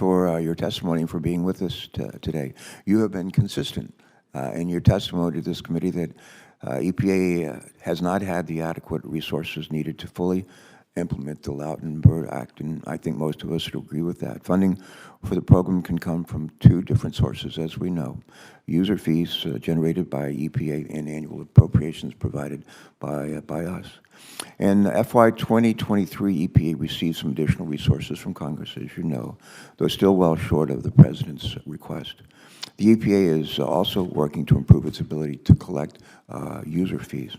for your testimony and for being with us today. You have been consistent in your testimony to this committee that EPA has not had the adequate resources needed to fully implement the Lautenberg Act, and I think most of us would agree with that. Funding for the program can come from two different sources, as we know. User fees generated by EPA and annual appropriations provided by us. In FY 2023, EPA received some additional resources from Congress, as you know, though still well short of the President's request. The EPA is also working to improve its ability to collect user fees.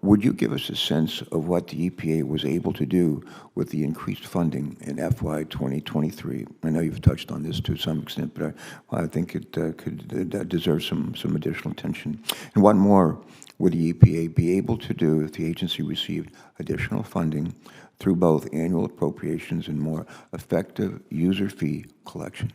Would you give us a sense of what the EPA was able to do with the increased funding in FY 2023? I know you've touched on this to some extent, but I think it could deserve some additional attention. And what more would the EPA be able to do if the agency received additional funding through both annual appropriations and more effective user fee collection?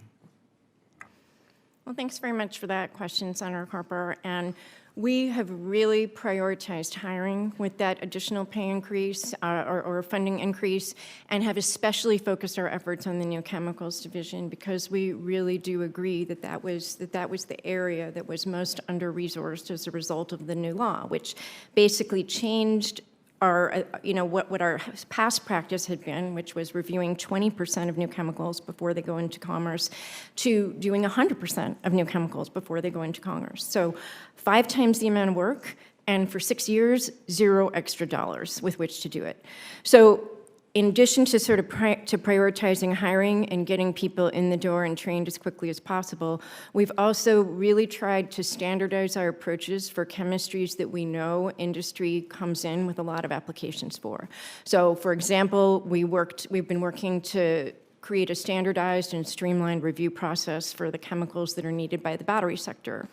Well, thanks very much for that question, Senator Carper. And we have really prioritized hiring with that additional pay increase or funding increase, and have especially focused our efforts on the new chemicals division, because we really do agree that that was the area that was most under-resourced as a result of the new law, which basically changed our, what our past practice had been, which was reviewing 20% of new chemicals before they go into commerce, to doing 100% of new chemicals before they go into commerce. So 5 times the amount of work, and for 6 years, 0 extra dollars with which to do it. So in addition to sort of prioritizing hiring and getting people in the door and trained as quickly as possible, we've also really tried to standardize our approaches for chemistries that we know industry comes in with a lot of applications for. So, for example, we've been working to create a standardized and streamlined review process for the chemicals that are needed by the battery sector.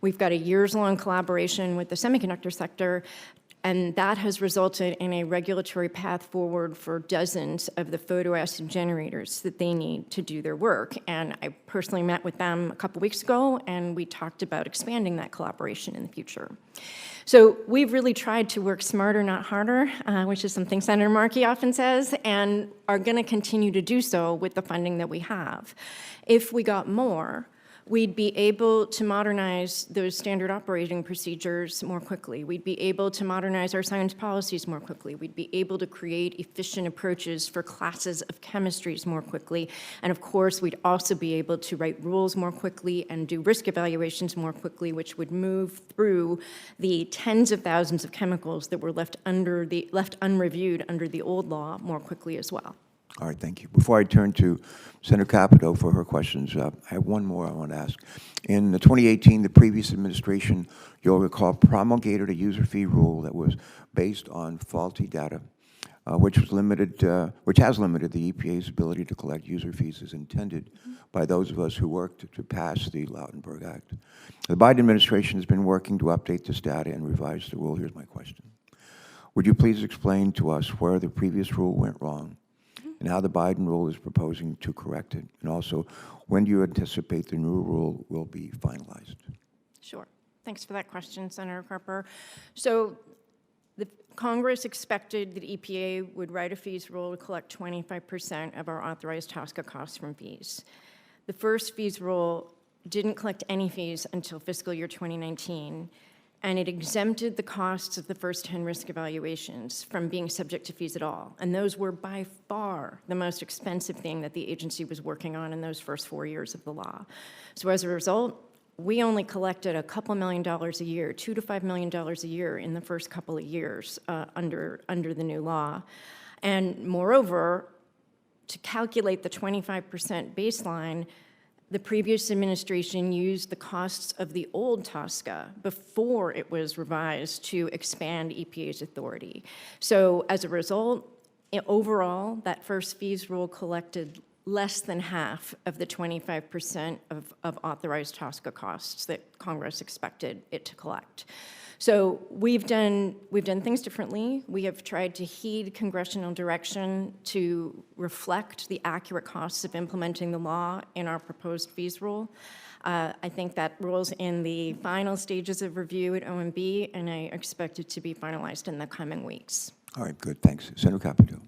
We've got a years-long collaboration with the semiconductor sector, and that has resulted in a regulatory path forward for dozens of the photoacid generators that they need to do their work. And I personally met with them a couple weeks ago, and we talked about expanding that collaboration in the future. So we've really tried to work smarter, not harder, which is something Senator Markey often says, and are going to continue to do so with the funding that we have. If we got more, we'd be able to modernize those standard operating procedures more quickly. We'd be able to modernize our science policies more quickly. We'd be able to create efficient approaches for classes of chemistries more quickly. And of course, we'd also be able to write rules more quickly and do risk evaluations more quickly, which would move through the tens of thousands of chemicals that were left unreviewed under the old law more quickly as well. All right, thank you. Before I turn to Senator Capito for her questions, I have one more I want to ask. In 2018, the previous administration, you'll recall, promulgated a user fee rule that was based on faulty data, which has limited the EPA's ability to collect user fees as intended by those of us who worked to pass the Lautenberg Act. The Biden administration has been working to update this data and revise the rule. Here's my question. Would you please explain to us where the previous rule went wrong, and how the Biden rule is proposing to correct it? And also, when do you anticipate the new rule will be finalized? Sure. Thanks for that question, Senator Carper. So the Congress expected that EPA would write a fees rule to collect 25% of our authorized TSCA costs from fees. The first fees rule didn't collect any fees until fiscal year 2019, and it exempted the costs of the first 10 risk evaluations from being subject to fees at all. And those were by far the most expensive thing that the agency was working on in those first 4 years of the law. So as a result, we only collected a couple $1 million a year, $2 to $5 million a year in the first couple of years under the new law. And moreover, to calculate the 25% baseline, the previous administration used the costs of the old TSCA before it was revised to expand EPA's authority. So as a result, overall, that first fees rule collected less than half of the 25% of authorized TSCA costs that Congress expected it to collect. So we've done things differently. We have tried to heed congressional direction to reflect the accurate costs of implementing the law in our proposed fees rule. I think that rule's in the final stages of review at OMB, and I expect it to be finalized in the coming weeks. All right, good, thanks. Senator Capito.